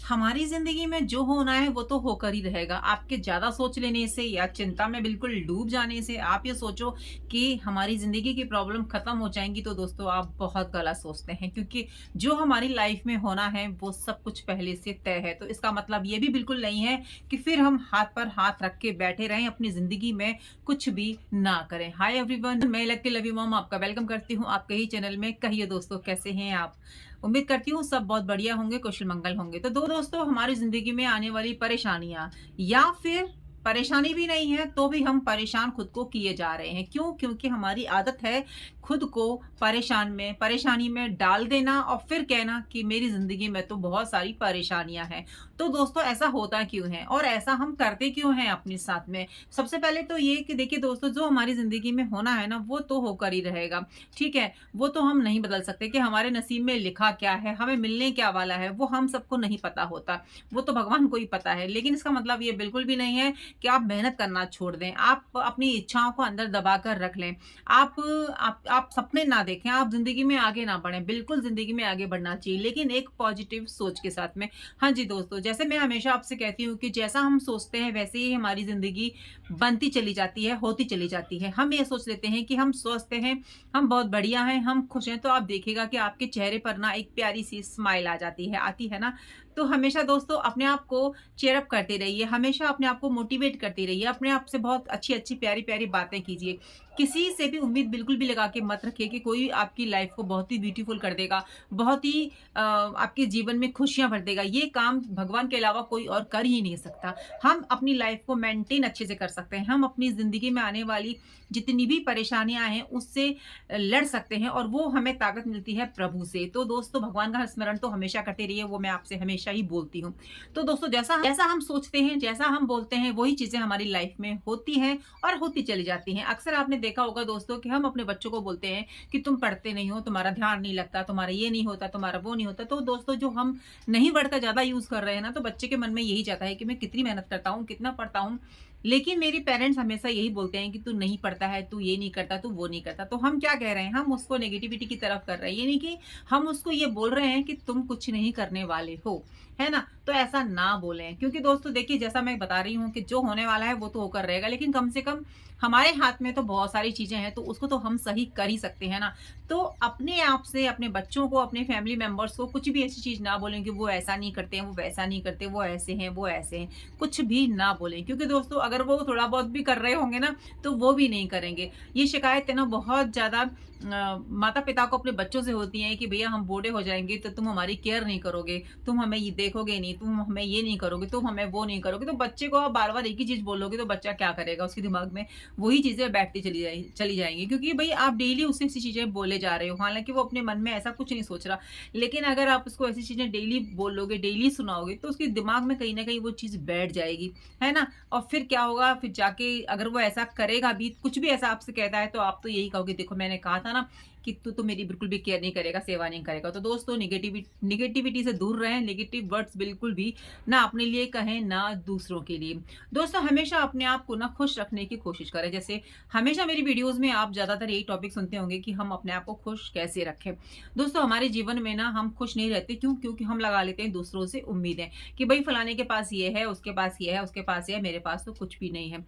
हमारी ज़िंदगी में जो होना है वो तो होकर ही रहेगा। आपके ज़्यादा सोच लेने से या चिंता में बिल्कुल डूब जाने से आप ये सोचो कि हमारी ज़िंदगी की प्रॉब्लम ख़त्म हो जाएँगी, तो दोस्तों आप बहुत गलत सोचते हैं, क्योंकि जो हमारी लाइफ़ में होना है वो सब कुछ पहले से तय है। तो इसका मतलब ये भी बिल्कुल नहीं है कि फिर हम हाथ पर हाथ रख के बैठे रहें, अपनी ज़िंदगी में कुछ भी ना करें। हाय एवरीवन, मैं लकी लव यू मॉम आपका वेलकम करती हूँ आपके ही चैनल में। कहिए दोस्तों, कैसे हैं आप? उम्मीद करती हूँ सब बहुत बढ़िया होंगे, कुशल मंगल होंगे। तो दो दोस्तों, हमारी ज़िंदगी में आने वाली परेशानियाँ या फिर परेशानी भी नहीं है, तो भी हम परेशान खुद को किए जा रहे हैं। क्यों? क्योंकि हमारी आदत है खुद को परेशानी में डाल देना और फिर कहना कि मेरी ज़िंदगी में तो बहुत सारी परेशानियाँ हैं। तो दोस्तों, ऐसा होता क्यों है और ऐसा हम करते क्यों हैं अपने साथ में? सबसे पहले तो ये कि देखिए दोस्तों, जो हमारी ज़िंदगी में होना है ना, वो तो होकर ही रहेगा, ठीक है? वो तो हम नहीं बदल सकते कि हमारे नसीब में लिखा क्या है, हमें मिलने क्या वाला है, वो हम सबको नहीं पता होता। वो तो भगवान को ही पता है। लेकिन इसका मतलब ये बिल्कुल भी नहीं है कि आप मेहनत करना छोड़ दें। आप अपनी इच्छाओं को अंदर दबा कर रख लें। आप सपने ना देखें, आप ज़िंदगी में आगे ना बढ़ें। बिल्कुल ज़िंदगी में आगे बढ़ना चाहिए, लेकिन एक पॉजिटिव सोच के साथ में। हाँ जी दोस्तों, जैसे मैं हमेशा आपसे कहती हूँ कि जैसा हम सोचते हैं वैसे ही हमारी ज़िंदगी बनती चली जाती है, होती चली जाती है। हम ये सोच लेते हैं कि हम स्वस्थ हैं, हम बहुत बढ़िया हैं, हम खुश हैं, तो आप देखिएगा कि आपके चेहरे पर ना एक प्यारी-सी स्माइल आ जाती है, आती है ना? तो हमेशा दोस्तों अपने आप को चीयर अप करते रहिए, हमेशा अपने आप को मोटिवेट करते रहिए, अपने आप से बहुत अच्छी-अच्छी, प्यारी-प्यारी बातें कीजिए। किसी से भी उम्मीद बिल्कुल भी लगा के मत रखिए कि कोई आपकी लाइफ़ को बहुत ही ब्यूटीफुल कर देगा, बहुत ही आपके जीवन में खुशियाँ भर देगा। ये काम भगवान के अलावा कोई और कर ही नहीं सकता। हम अपनी लाइफ़ को मेंटेन अच्छे से कर सकते हैं। हम अपनी ज़िंदगी में आने वाली जितनी भी परेशानियाँ हैं उससे लड़ सकते हैं, और वो हमें ताकत मिलती है प्रभु से। तो दोस्तों, भगवान का स्मरण तो हमेशा करते रहिए, वो मैं आपसे हमेशा ही बोलती हूँ। तो दोस्तों, जैसा जैसा हम सोचते हैं, जैसा हम बोलते हैं, वही चीज़ें हमारी लाइफ़ में होती हैं और होती चली जाती हैं। अक्सर आपने देखा होगा दोस्तों कि हम अपने बच्चों को बोलते हैं कि तुम पढ़ते नहीं हो, तुम्हारा ध्यान नहीं लगता, तुम्हारा ये नहीं होता, तुम्हारा वो नहीं होता। तो दोस्तों, जो हम नहीं वर्ड का ज़्यादा यूज़ कर रहे हैं ना, तो बच्चे के मन में यही जाता है कि मैं कितनी मेहनत करता हूँ, कितना पढ़ता हूँ, लेकिन मेरे पेरेंट्स हमेशा यही बोलते हैं कि तू नहीं पढ़ता है, तू ये नहीं करता, तू वो नहीं करता। तो हम क्या कह रहे हैं? हम उसको नेगेटिविटी की तरफ कर रहे हैं। ये नहीं कि हम उसको ये बोल रहे हैं कि तुम कुछ नहीं करने वाले हो, है ना? तो ऐसा ना बोलें, क्योंकि दोस्तों देखिए, जैसा मैं बता रही हूँ कि जो होने वाला है वो तो होकर रहेगा, लेकिन कम से कम हमारे हाथ में तो बहुत सारी चीज़ें हैं, तो उसको तो हम सही कर ही सकते हैं ना। तो अपने आप से अपने बच्चों को, अपने फैमिली मेंबर्स को कुछ भी ऐसी चीज़ ना बोलें कि वो ऐसा नहीं करते हैं, वो वैसा नहीं करते, वो ऐसे हैं, वो ऐसे हैं। कुछ भी ना बोलें, क्योंकि दोस्तों अगर वो थोड़ा बहुत भी कर रहे होंगे ना, तो वो भी नहीं करेंगे। ये शिकायतें ना बहुत ज़्यादा माता-पिता को अपने बच्चों से होती हैं कि भैया हम बूढ़े हो जाएँगे तो तुम हमारी केयर नहीं करोगे, तुम हमें ये देखोगे नहीं, तुम हमें ये नहीं करोगे, तुम हमें वो नहीं करोगे। तो बच्चे को आप बार-बार एक ही चीज़ बोलोगे तो बच्चा क्या करेगा? उसके दिमाग में वही चीज़ें बैठती चली जाएँगी, क्योंकि भई आप डेली उसे ऐसी चीज़ें बोले जा रहे हो। हालाँकि वो अपने मन में ऐसा कुछ नहीं सोच रहा, लेकिन अगर आप उसको ऐसी चीज़ें डेली बोलोगे, डेली सुनाओगे, तो उसके दिमाग में कहीं न कहीं वो चीज़ बैठ जाएगी, है ना? और फिर क्या होगा? फिर जाके अगर वो ऐसा करेगा भी, कुछ भी ऐसा आपसे कहता है, तो आप तो यही कहोगे, देखो मैंने कहा था ना कि तू तो मेरी बिल्कुल भी केयर नहीं करेगा, सेवा नहीं करेगा। तो दोस्तों, नेगेटिविटी से दूर रहें, नेगेटिव वर्ड्स बिल्कुल भी ना अपने लिए कहें, ना दूसरों के लिए। दोस्तों, हमेशा अपने आप को ना खुश रखने की कोशिश करें। जैसे हमेशा मेरी वीडियोज़ में आप ज़्यादातर यही टॉपिक सुनते होंगे कि हम अपने आप को खुश कैसे रखें। दोस्तों, हमारे जीवन में ना हम खुश नहीं रहते, क्यों? क्योंकि हम लगा लेते हैं दूसरों से उम्मीदें कि भई फलाने के पास ये है, उसके पास ये है, उसके पास ये है, मेरे पास तो कुछ भी नहीं है।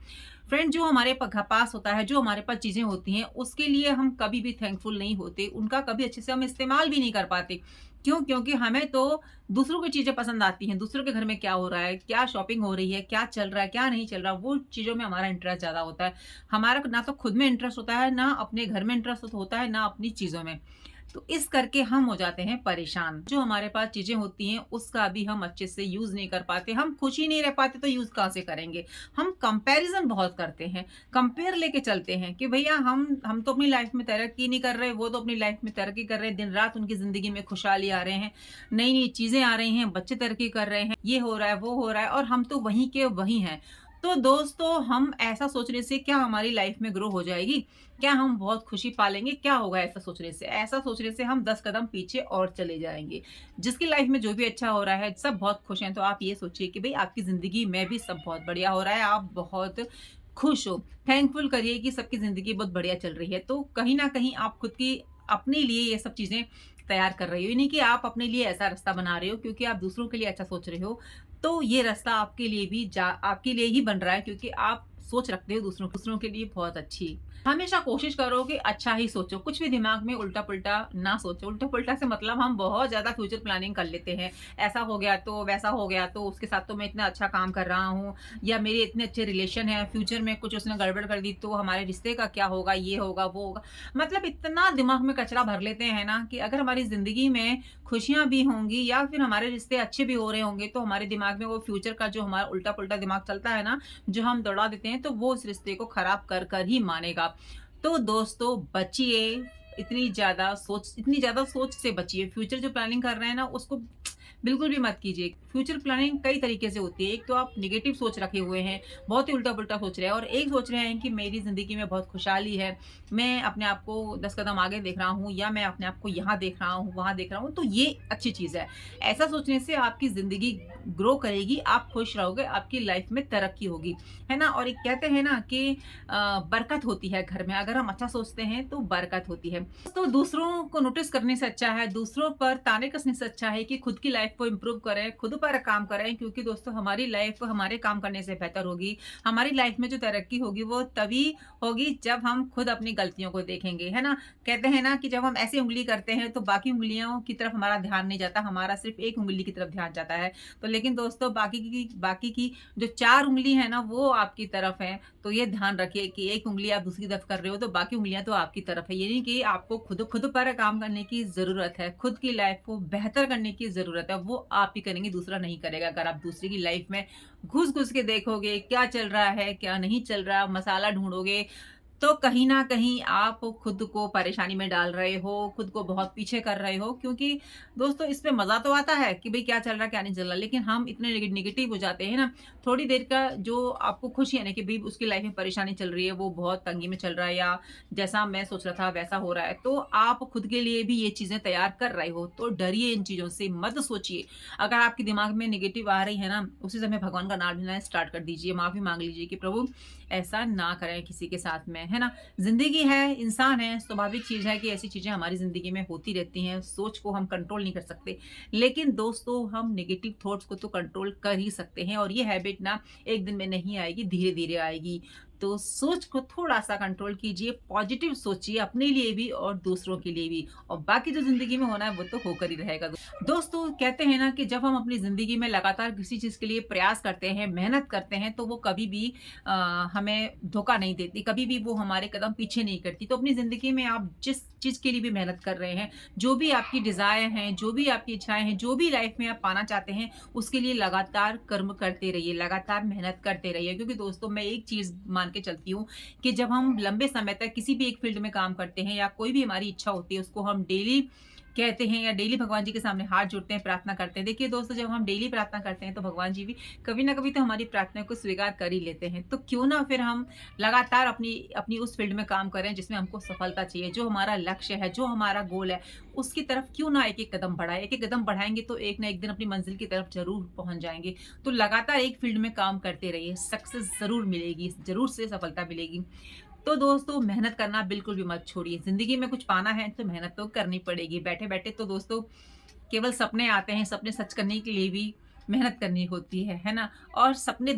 फ्रेंड, जो हमारे पास होता है, जो हमारे पास चीज़ें होती हैं, उसके लिए हम कभी भी थैंकफुल नहीं होते, उनका कभी अच्छे से हम इस्तेमाल भी नहीं कर पाते। क्यों? क्योंकि हमें तो दूसरों की चीज़ें पसंद आती हैं, दूसरों के घर में क्या हो रहा है, क्या शॉपिंग हो रही है, क्या चल रहा है, क्या नहीं चल रहा, वो चीज़ों में हमारा इंटरेस्ट ज़्यादा होता है। हमारा ना तो खुद में इंटरेस्ट होता है, ना अपने घर में इंटरेस्ट होता है, ना अपनी चीज़ों में। तो इस करके हम हो जाते हैं परेशान। जो हमारे पास चीज़ें होती हैं, उसका भी हम अच्छे से यूज़ नहीं कर पाते। हम खुश ही नहीं रह पाते, तो यूज़ कहाँ से करेंगे? हम कंपैरिज़न बहुत करते हैं, कंपेयर लेके चलते हैं कि भैया हम तो अपनी लाइफ़ में तरक्की नहीं कर रहे, वो तो अपनी लाइफ़ में तरक्की कर रहे हैं, दिन-रात उनकी ज़िंदगी में खुशहाली आ रहे हैं, नई-नई चीज़ें आ रही हैं, बच्चे तरक्की कर रहे हैं, ये हो रहा है, वो हो रहा है, और हम तो वहीं के वहीं हैं। तो दोस्तों, हम ऐसा सोचने से क्या हमारी लाइफ़ में ग्रो हो जाएगी? क्या हम बहुत खुशी पालेंगे? क्या होगा ऐसा सोचने से? ऐसा सोचने से हम 10 कदम पीछे और चले जाएँगे। जिसकी लाइफ़ में जो भी अच्छा हो रहा है, सब बहुत खुश हैं, तो आप ये सोचिए कि भई आपकी ज़िंदगी में भी सब बहुत बढ़िया हो रहा है, आप बहुत खुश हो। थैंकफुल करिए कि सबकी ज़िंदगी बहुत बढ़िया चल रही है। तो कहीं न कहीं आप खुद की अपने लिए ये सब चीज़ें तैयार कर रही हो। ये नहीं कि आप अपने लिए ऐसा रास्ता बना रहे हो क्योंकि आप दूसरों के लिए अच्छा सोच रहे हो, तो ये रास्ता आपके लिए भी आपके लिए ही बन रहा है क्योंकि आप सोच रखते हो दूसरों दूसरों के लिए बहुत अच्छी। हमेशा कोशिश करो कि अच्छा ही सोचो, कुछ भी दिमाग में उल्टा-पुल्टा ना सोचो। उल्टा-पुल्टा से मतलब हम बहुत ज़्यादा फ्यूचर प्लानिंग कर लेते हैं। ऐसा हो गया तो, वैसा हो गया तो, उसके साथ तो मैं इतना अच्छा काम कर रहा हूँ या मेरे इतने अच्छे रिलेशन हैं, फ्यूचर में कुछ उसने गड़बड़ कर दी तो हमारे रिश्ते का क्या होगा, ये होगा, वो होगा। मतलब इतना दिमाग में कचरा भर लेते हैं ना कि अगर हमारी ज़िंदगी में खुशियाँ भी होंगी या फिर हमारे रिश्ते अच्छे भी हो रहे होंगे, तो हमारे दिमाग में वो फ्यूचर का जो हमारा उल्टा-पुल्टा दिमाग चलता है ना, जो हम दौड़ा देते हैं, तो वो उस रिश्ते को खराब कर ही मानेगा। तो दोस्तों बचिए, इतनी ज़्यादा सोच से बचिए। फ्यूचर जो प्लानिंग कर रहे हैं ना, उसको बिल्कुल भी मत कीजिए। फ्यूचर प्लानिंग कई तरीके से होती है। एक तो आप नेगेटिव सोच रखे हुए हैं, बहुत ही उल्टा-पुल्टा सोच रहे हैं और एक सोच रहे हैं कि मेरी ज़िंदगी में बहुत खुशहाली है, मैं अपने आप को 10 कदम आगे देख रहा हूँ या मैं अपने आप को यहाँ देख रहा हूँ, वहाँ देख रहा हूँ, तो ये अच्छी चीज़ है। ऐसा सोचने से आपकी ज़िंदगी ग्रो करेगी, आप खुश रहोगे, आपकी लाइफ़ में तरक्की होगी, है ना? और एक कहते हैं ना कि बरकत होती है घर में, अगर हम अच्छा सोचते हैं तो बरकत होती है। तो दूसरों को नोटिस करने से अच्छा है, दूसरों पर ताने कसने से अच्छा है कि खुद की लाइफ़ को इम्प्रूव करें, खुद पर काम करें क्योंकि दोस्तों हमारी लाइफ़ हमारे काम करने से बेहतर होगी। हमारी लाइफ़ में जो तरक्की होगी वो तभी होगी जब हम खुद अपनी गलतियों को देखेंगे, है ना? कहते हैं ना कि जब हम ऐसी उँगली करते हैं तो बाकी उँगलियों की तरफ हमारा ध्यान नहीं जाता, हमारा सिर्फ़ एक उँगली की तरफ ध्यान जाता है। तो लेकिन दोस्तों बाकी की जो 4 उँगली है ना वो आपकी तरफ है, तो ये ध्यान रखिए कि एक उँगली आप दूसरी तरफ कर रहे हो तो बाकी उँगलियाँ तो आपकी तरफ है। ये नहीं कि आपको खुद खुद पर काम करने की ज़रूरत है, खुद की लाइफ़ को बेहतर करने की ज़रूरत है, वो आप ही करेंगे, दूसरा नहीं करेगा। अगर आप दूसरे की लाइफ़ में घुस-घुस के देखोगे, क्या चल रहा है, क्या नहीं चल रहा, मसाला ढूँढोगे, तो कहीं न कहीं आप खुद को परेशानी में डाल रहे हो, खुद को बहुत पीछे कर रहे हो क्योंकि दोस्तों इसमें मज़ा तो आता है कि भई क्या चल रहा है, क्या नहीं चल रहा। लेकिन हम इतने नेगेटिव हो जाते हैं ना, थोड़ी देर का जो आपको खुशी है ना कि भई उसकी लाइफ़ में परेशानी चल रही है, वो बहुत तंगी में चल रहा है या जैसा मैं सोच रहा था वैसा हो रहा है, तो आप खुद के लिए भी ये चीज़ें तैयार कर रहे हो, तो डरिए इन चीज़ों से, मत सोचिए। अगर आपके दिमाग में नेगेटिव आ रही है ना, उसी समय भगवान का नाम लेना स्टार्ट कर दीजिए, माफ़ी माँग लीजिए कि प्रभु ऐसा ना करें किसी के साथ में, है ना? ज़िंदगी है, इंसान है, स्वाभाविक चीज़ है कि ऐसी चीज़ें हमारी ज़िंदगी में होती रहती हैं, सोच को हम कंट्रोल नहीं कर सकते। लेकिन दोस्तों हम नेगेटिव थॉट्स को तो कंट्रोल कर ही सकते हैं और ये हैबिट ना एक दिन में नहीं आएगी, धीरे-धीरे आएगी। तो सोच को थोड़ा-सा कंट्रोल कीजिए, पॉजिटिव सोचिए अपने लिए भी और दूसरों के लिए भी और बाकी जो ज़िंदगी में होना है वो तो होकर ही रहेगा। दोस्तों कहते हैं ना कि जब हम अपनी ज़िंदगी में लगातार किसी चीज़ के लिए प्रयास करते हैं, मेहनत करते हैं तो वो कभी भी अ, हमें धोखा नहीं देती, कभी भी वो हमारे कदम पीछे नहीं करती। तो अपनी ज़िंदगी में आप जिस चीज़ के लिए भी मेहनत कर रहे हैं, जो भी आपकी डिज़ायर हैं, जो भी आपकी इच्छाएँ हैं, जो भी लाइफ़ में आप पाना चाहते हैं, उसके लिए लगातार कर्म करते रहिए, लगातार मेहनत करते रहिए। क्योंकि दोस्तों मैं एक चीज़ मान के चलती हूँ कि जब हम लंबे समय तक किसी भी एक फ़ील्ड में काम करते हैं या कोई भी हमारी इच्छा होती है, उसको हम डेली कहते हैं या डेली भगवान जी के सामने हाथ जोड़ते हैं, प्रार्थना करते हैं। देखिए दोस्तों जब हम डेली प्रार्थना करते हैं तो भगवान जी भी कभी न कभी तो हमारी प्रार्थना को स्वीकार कर ही लेते हैं। तो क्यों ना फिर हम लगातार अपनी अपनी उस फ़ील्ड में काम करें जिसमें हमको सफलता चाहिए, जो हमारा लक्ष्य है, जो हमारा गोल है, उसकी तरफ क्यों ना एक-एक कदम बढ़ाएँ। एक-एक कदम बढ़ाएँगे तो एक ना एक दिन अपनी मंज़िल की तरफ ज़रूर पहुँच जाएँगे। तो लगातार एक फ़ील्ड में काम करते रहिए, सक्सेस ज़रूर मिलेगी, ज़रूर से सफलता मिलेगी। तो दोस्तों मेहनत करना बिल्कुल भी मत छोड़िए। ज़िंदगी में कुछ पाना है तो मेहनत तो करनी पड़ेगी। बैठे-बैठे तो दोस्तों केवल सपने आते हैं, सपने सच करने के लिए भी मेहनत करनी होती है ना? और सपने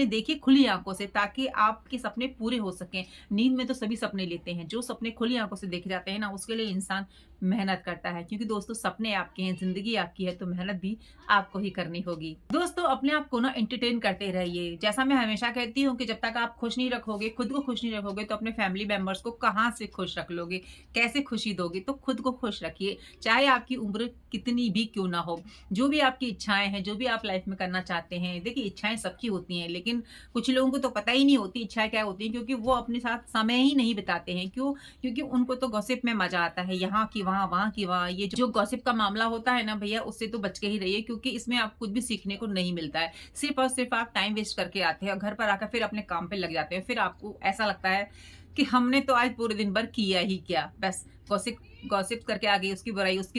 देखिए खुली आँखों से ताकि आपके सपने पूरे हो सकें। नींद में तो सभी सपने लेते हैं, जो सपने खुली आँखों से देखे जाते हैं ना, उसके लिए इंसान मेहनत करता है क्योंकि दोस्तों सपने आपके हैं, ज़िंदगी आपकी है तो मेहनत भी आपको ही करनी होगी। दोस्तों अपने आप को ना एंटरटेन करते रहिए। जैसा मैं हमेशा कहती हूँ कि जब तक आप खुश नहीं रखोगे, खुद को खुश नहीं रखोगे तो अपने फैमिली मेंबर्स को कहाँ से खुश रख लोगे? कैसे खुशी दोगे? तो खुद को खुश रखिए, चाहे आपकी उम्र कितनी भी क्यों ना हो। जो भी आपकी इच्छाएँ हैं, जो भी आप लाइफ में करना चाहते हैं, देखिए इच्छाएँ सबकी होती हैं, लेकिन कुछ लोगों को तो पता ही नहीं होती इच्छाएँ क्या होती हैं क्योंकि वो अपने साथ समय ही नहीं बिताते हैं। क्यों? क्योंकि उनको तो गॉसिप में मज़ा आता है, यहाँ की वहाँ, वहाँ की वहाँ। ये जो गॉसिप का मामला होता है ना भैया, उससे तो बच के ही रहिए क्योंकि इसमें आपको कुछ भी सीखने को नहीं मिलता है। सिर्फ़ और सिर्फ़ आप टाइम वेस्ट करके आते हैं और घर पर आकर फिर अपने काम पे लग जाते हैं। फिर आपको ऐसा लगता है कि हमने तो आज पूरे दिन भर किया ही क्या? बस गॉसिप गॉसिप करके आ गई, उसकी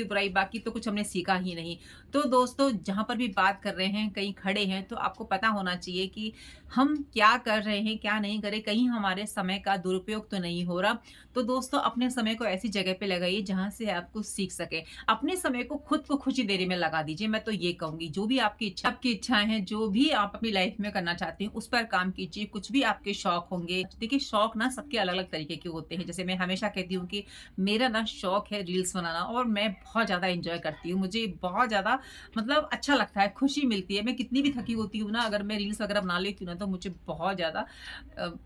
बुराई, बाकी तो कुछ हमने सीखा ही नहीं। तो दोस्तों, जहाँ पर भी बात कर रहे हैं, कहीं खड़े हैं, तो आपको पता होना चाहिए कि हम क्या कर रहे हैं, क्या नहीं कर रहे, कहीं हमारे समय का दुरुपयोग तो नहीं हो रहा। तो दोस्तों, अपने समय को ऐसी जगह पे लगाइए जहाँ से आप कुछ सीख सकें। अपने समय को खुद को खुशी देने में लगा दीजिए, मैं तो ये कहूँगी। जो भी आपकी इच्छाएँ हैं, जो भी आप अपनी लाइफ में करना चाहते हैं, उस पर काम कीजिए। कुछ भी आपके शौक होंगे, देखिए शौक ना सबके अलग-अलग तरीके के होते हैं। जैसे मैं हमेशा कहती हूँ कि मेरा ना शौक है रील्स बनाना और मैं बहुत ज़्यादा एन्जॉय करती हूँ। मुझे बहुत ज़्यादा मतलब अच्छा लगता है, खुशी मिलती है। मैं कितनी भी थकी होती हूँ ना, अगर मैं रील्स वगैरह बना लेती हूँ ना, तो मुझे बहुत ज़्यादा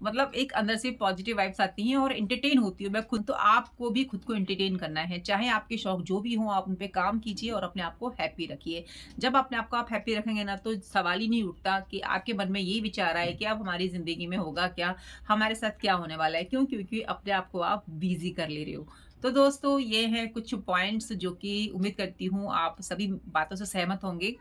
मतलब एक अंदर से पॉजिटिव वाइब्स आती हैं और एंटरटेन होती हूँ मैं खुद। तो आपको भी खुद को एंटरटेन करना है, चाहे आपके शौक जो भी हों, आप उन पे काम कीजिए और अपने आप को हैप्पी रखिए। जब अपने आप को आप हैप्पी रखेंगे ना, तो सवाल ही नहीं उठता कि आपके मन में यही विचार आए कि अब हमारी ज़िंदगी में होगा क्या? हमारे साथ क्या होने वाला है? क्यों? क्योंकि अपने आप को आप बिज़ी कर ले रहे हो। तो दोस्तों, ये हैं कुछ पॉइंट्स जो कि उम्मीद करती हूँ आप सभी बातों से सहमत होंगे,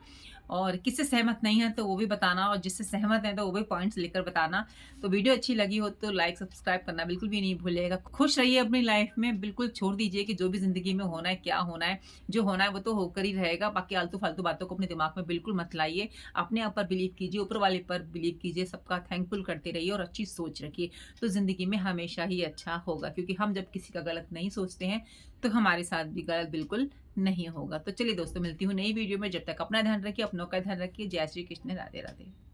और किससे सहमत नहीं है तो वो भी बताना, और जिससे सहमत हैं तो वो भी पॉइंट्स लिखकर बताना। तो वीडियो अच्छी लगी हो तो लाइक, सब्सक्राइब करना बिल्कुल भी नहीं भूलिएगा। खुश रहिए अपनी लाइफ में, बिल्कुल छोड़ दीजिए कि जो भी ज़िंदगी में होना है, क्या होना है, जो होना है वो तो होकर ही रहेगा। बाकी आलतू-फालतू बातों को अपने दिमाग में बिल्कुल मत लाइए। अपने आप पर बिलीव कीजिए, ऊपर वाले पर बिलीव कीजिए, सबका थैंकफुल करते रहिए और अच्छी सोच रखिए। तो ज़िंदगी में हमेशा ही अच्छा होगा, क्योंकि हम जब किसी का गलत नहीं सोचते हैं, तो हमारे साथ भी गलत बिल्कुल नहीं होगा। तो चलिए दोस्तों, मिलती हूँ नई वीडियो में। जब तक अपना ध्यान रखिए, अपनों का ध्यान रखिए। जय श्री कृष्ण, राधे राधे।